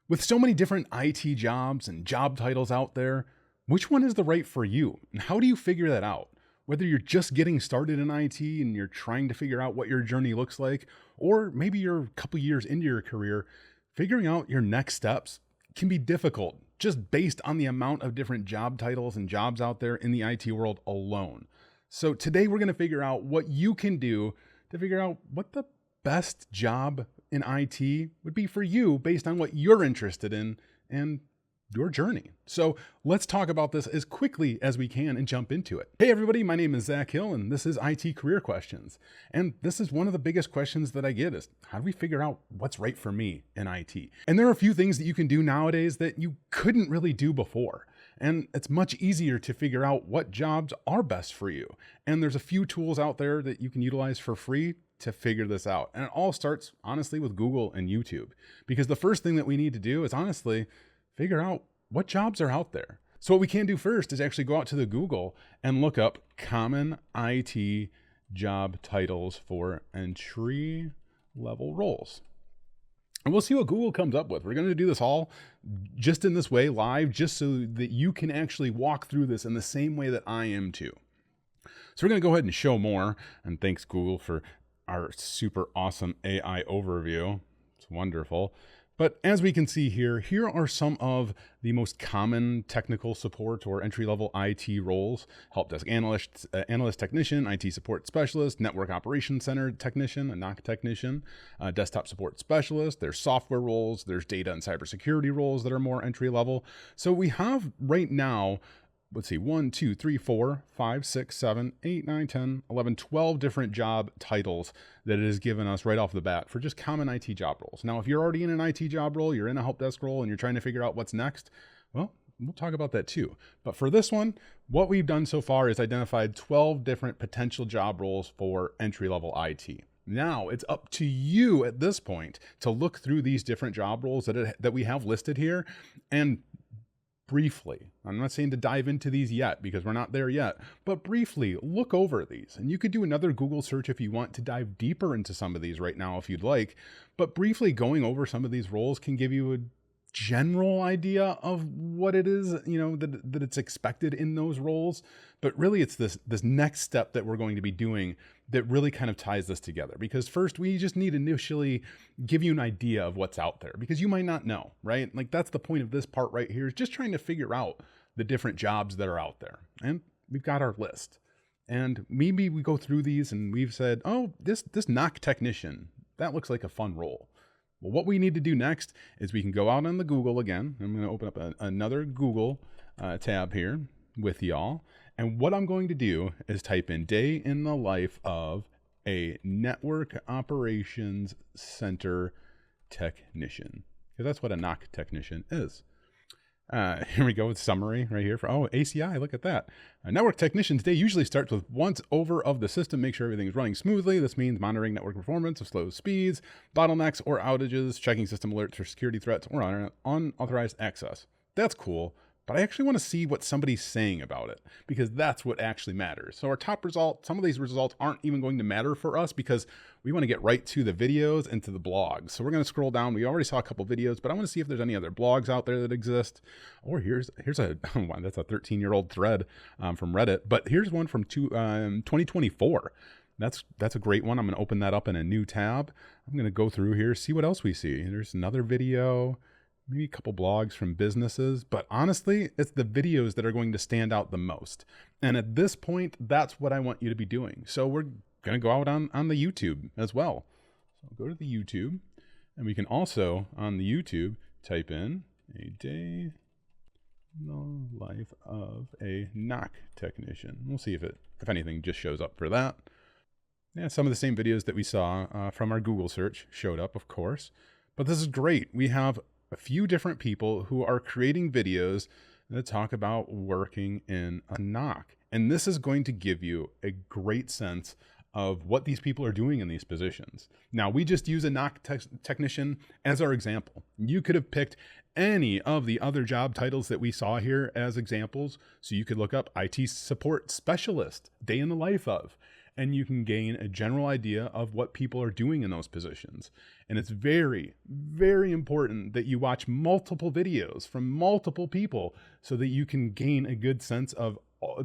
With so many different IT jobs and job titles out there, which one is the right for you? And how do you figure that out? Whether you're just getting started in IT and you're trying to figure out what your journey looks like, or maybe you're a couple years into your career, figuring out your next steps can be difficult just based on the amount of different job titles and jobs out there in the IT world alone. So today we're going to figure out what you can do to figure out what the best job in IT would be for you based on what you're interested in and your journey. So let's talk about this as quickly as we can and jump into it. Hey everybody, my name is Zach Hill and this is IT Career Questions. And this is one of the biggest questions that I get is how do we figure out what's right for me in IT? And there are a few things that you can do nowadays that you couldn't really do before. And it's much easier to figure out what jobs are best for you. And there's a few tools out there that you can utilize for free to figure this out. And it all starts honestly with Google and YouTube, because the first thing that we need to do is honestly figure out what jobs are out there. So what we can do first is actually go out to the Google and look up common IT job titles for entry level roles. And we'll see what Google comes up with. We're going to do this all just in this way live, just so that you can actually walk through this in the same way that I am too. So we're going to go ahead and show more. And thanks Google for our super awesome AI overview. It's wonderful. But as we can see here, here are some of the most common technical support or entry-level IT roles: help desk analyst, analyst technician, IT support specialist, network operations center technician, a NOC technician, desktop support specialist. There's software roles, there's data and cybersecurity roles that are more entry-level. So we have right now, let's see, 1, 2, 3, 4, 5, 6, 7, 8, 9, 10, 11, 12 different job titles that it has given us right off the bat for just common IT job roles. Now, if you're already in an IT job role, you're in a help desk role, and you're trying to figure out what's next, well, we'll talk about that too. But for this one, what we've done so far is identified 12 different potential job roles for entry-level IT. Now it's up to you at this point to look through these different job roles that we have listed here and briefly, I'm not saying to dive into these yet because we're not there yet, but briefly look over these. And you could do another Google search if you want to dive deeper into some of these right now if you'd like. But briefly going over some of these roles can give you a general idea of what it is, that it's expected in those roles. But really it's this next step that we're going to be doing that really kind of ties this together. Because first we just need to initially give you an idea of what's out there, because you might not know, right? Like that's the point of this part right here, is just trying to figure out the different jobs that are out there. And we've got our list. And maybe we go through these and we've said, oh, this NOC technician, that looks like a fun role. Well, what we need to do next is we can go out on the Google again. I'm going to open up another Google tab here with y'all. And what I'm going to do is type in day in the life of a network operations center technician, because that's what a NOC technician is. Here we go with summary right here for, ACI, look at that. A network technician's day usually starts with once over of the system, make sure everything is running smoothly. This means monitoring network performance of slow speeds, bottlenecks or outages, checking system alerts for security threats or unauthorized access. That's cool, but I actually want to see what somebody's saying about it, because that's what actually matters. So our top result, some of these results aren't even going to matter for us because we want to get right to the videos and to the blogs. So we're going to scroll down. We already saw a couple videos, but I want to see if there's any other blogs out there that exist. Or here's a, wow, that's a 13-year-old thread from Reddit, but here's one from 2024. That's a great one. I'm going to open that up in a new tab. I'm going to go through here, see what else we see. There's another video, maybe a couple blogs from businesses, but honestly, it's the videos that are going to stand out the most. And at this point, that's what I want you to be doing. So we're going to go out on the YouTube as well. So go to the YouTube, and we can also on the YouTube type in a day in the life of a NOC technician. We'll see if anything just shows up for that. Yeah, some of the same videos that we saw from our Google search showed up, of course. But this is great. We have a few different people who are creating videos that talk about working in a NOC. And this is going to give you a great sense of what these people are doing in these positions. Now, we just use a NOC technician as our example. You could have picked any of the other job titles that we saw here as examples. So you could look up IT support specialist, day in the life of. and you can gain a general idea of what people are doing in those positions. And it's very, very important that you watch multiple videos from multiple people so that you can gain a good sense of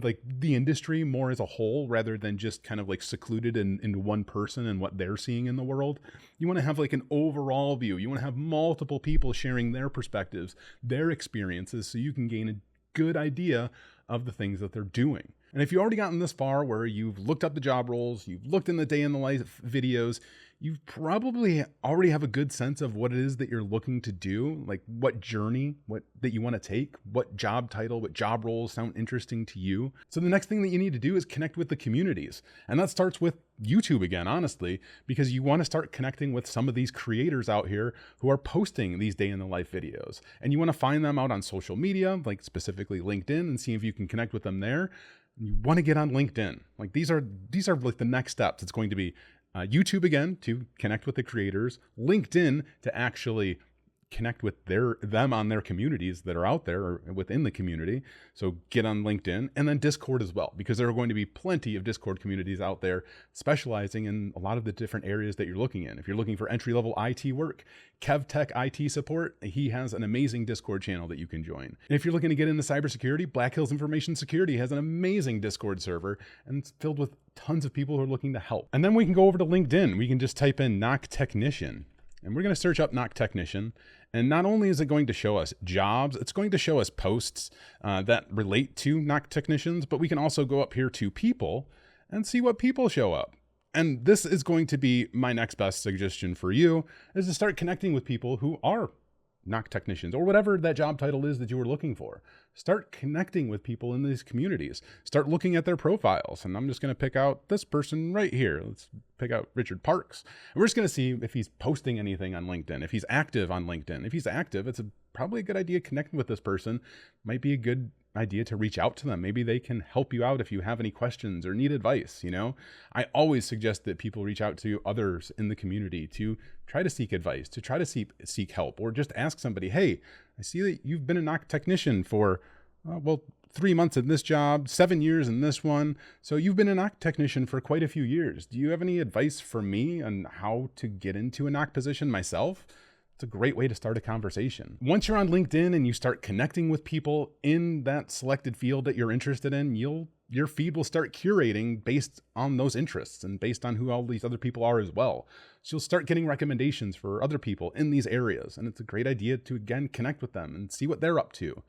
like the industry more as a whole, rather than just kind of like secluded into one person and what they're seeing in the world. You want to have like an overall view. You want to have multiple people sharing their perspectives, their experiences, so you can gain a good idea of the things that they're doing. And if you've already gotten this far where you've looked up the job roles, you've looked in the day in the life videos, you probably already have a good sense of what it is that you're looking to do, like what journey, what that you want to take, what job title, what job roles sound interesting to you. So the next thing that you need to do is connect with the communities. And that starts with YouTube again, honestly, because you want to start connecting with some of these creators out here who are posting these day in the life videos. And you want to find them out on social media, like specifically LinkedIn, and see if you can connect with them there. You want to get on LinkedIn. Like these are like the next steps. It's going to be YouTube again to connect with the creators, LinkedIn to actually connect with them on their communities that are out there or within the community. So get on LinkedIn, and then Discord as well, because there are going to be plenty of Discord communities out there specializing in a lot of the different areas that you're looking in. If you're looking for entry-level IT work, KevTech IT support, he has an amazing Discord channel that you can join. And if you're looking to get into cybersecurity, Black Hills Information Security has an amazing Discord server, and it's filled with tons of people who are looking to help. And then we can go over to LinkedIn. We can just type in NOC Technician, and we're going to search up NOC Technician. And not only is it going to show us jobs, it's going to show us posts that relate to NOC technicians, but we can also go up here to people and see what people show up. And this is going to be my next best suggestion for you, is to start connecting with people who are NOC technicians or whatever that job title is that you were looking for. Start connecting with people in these communities. Start looking at their profiles. And I'm just going to pick out this person right here. Let's pick out Richard Parks. And we're just going to see if he's posting anything on LinkedIn, if he's active on LinkedIn. If he's active, it's probably a good idea connecting with this person. Might be a good idea to reach out to them. Maybe they can help you out if you have any questions or need advice. I always suggest that people reach out to others in the community to try to seek advice, to try to seek help, or just ask somebody, hey, I see that you've been a NOC technician for 3 months in this job, 7 years in this one. So you've been a NOC technician for quite a few years. Do you have any advice for me on how to get into a NOC position myself? It's a great way to start a conversation. Once you're on LinkedIn and you start connecting with people in that selected field that you're interested in, your feed will start curating based on those interests and based on who all these other people are as well. So you'll start getting recommendations for other people in these areas. And it's a great idea to, again, connect with them and see what they're up to.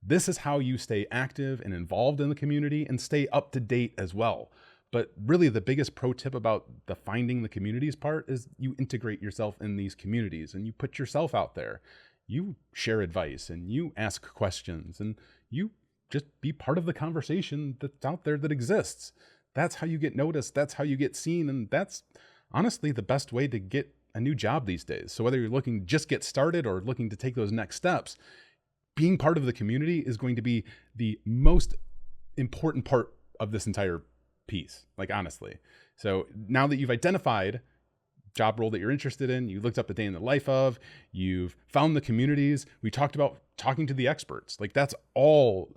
This is how you stay active and involved in the community and stay up to date as well. But really the biggest pro tip about the finding the communities part is you integrate yourself in these communities and you put yourself out there. You share advice and you ask questions and you just be part of the conversation that's out there that exists. That's how you get noticed. That's how you get seen. And that's honestly the best way to get a new job these days. So whether you're looking to just get started or looking to take those next steps, being part of the community is going to be the most important part of this entire piece, like honestly. So now that you've identified job role that you're interested in, you looked up the day in the life of, you've found the communities, we talked about talking to the experts. Like that's all,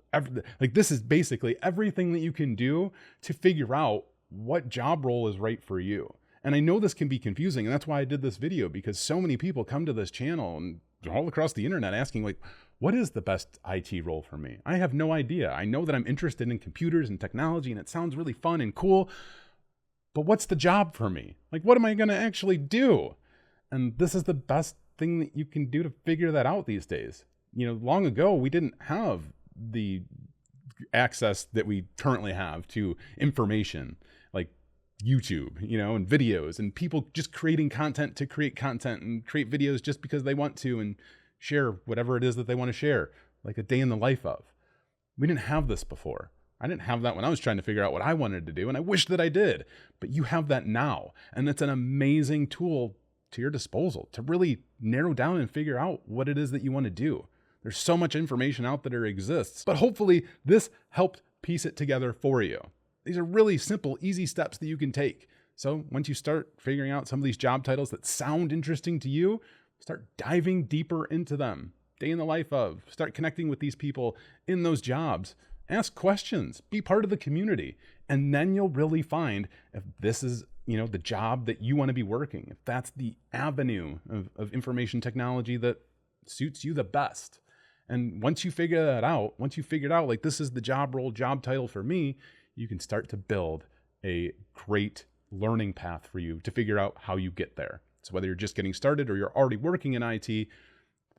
like this is basically everything that you can do to figure out what job role is right for you. And I know this can be confusing, and that's why I did this video, because so many people come to this channel and all across the internet asking like, what is the best IT role for me? I have no idea. I know that I'm interested in computers and technology and it sounds really fun and cool, but what's the job for me? Like, what am I going to actually do? And this is the best thing that you can do to figure that out these days. Long ago, we didn't have the access that we currently have to information like YouTube, and videos and people just creating content to create content and create videos just because they want to and share whatever it is that they want to share, like a day in the life of. We didn't have this before. I didn't have that when I was trying to figure out what I wanted to do, and I wish that I did. But you have that now, and it's an amazing tool to your disposal to really narrow down and figure out what it is that you want to do. There's so much information out there exists, but hopefully this helped piece it together for you. These are really simple, easy steps that you can take. So once you start figuring out some of these job titles that sound interesting to you, start diving deeper into them. Day in the life of, start connecting with these people in those jobs Ask questions, be part of the community, and then you'll really find if this is, the job that you want to be working, if that's the avenue of information technology that suits you the best. And once you figure that out, once you figured out like this is the job role, job title for me, you can start to build a great learning path for you to figure out how you get there. So whether you're just getting started or you're already working in IT,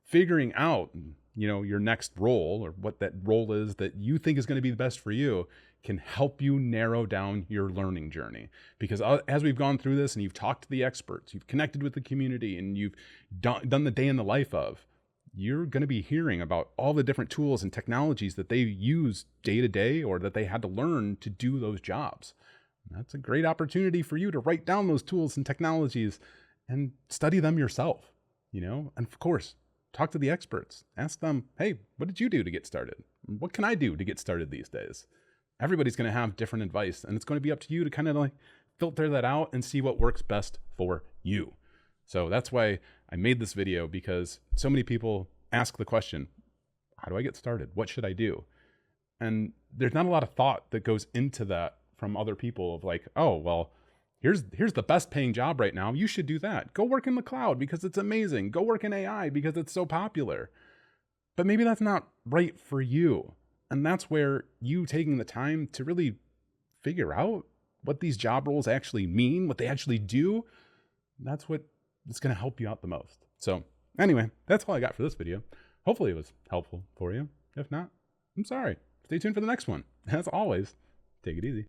figuring out, your next role or what that role is that you think is going to be the best for you can help you narrow down your learning journey. Because as we've gone through this and you've talked to the experts, you've connected with the community, and you've done the day in the life of, you're going to be hearing about all the different tools and technologies that they use day to day or that they had to learn to do those jobs. That's a great opportunity for you to write down those tools and technologies and study them yourself, and of course, talk to the experts. Ask them, hey, what did you do to get started? What can I do to get started these days? Everybody's going to have different advice, and it's going to be up to you to kind of filter that out and see what works best for you. So that's why I made this video, because so many people ask the question, how do I get started? What should I do? And there's not a lot of thought that goes into that from other people of like, oh, well, here's the best paying job right now. You should do that. Go work in the cloud because it's amazing. Go work in AI because it's so popular. But maybe that's not right for you. And that's where you taking the time to really figure out what these job roles actually mean, what they actually do, that's what is going to help you out the most. So anyway, that's all I got for this video. Hopefully it was helpful for you. If not, I'm sorry. Stay tuned for the next one. As always, take it easy.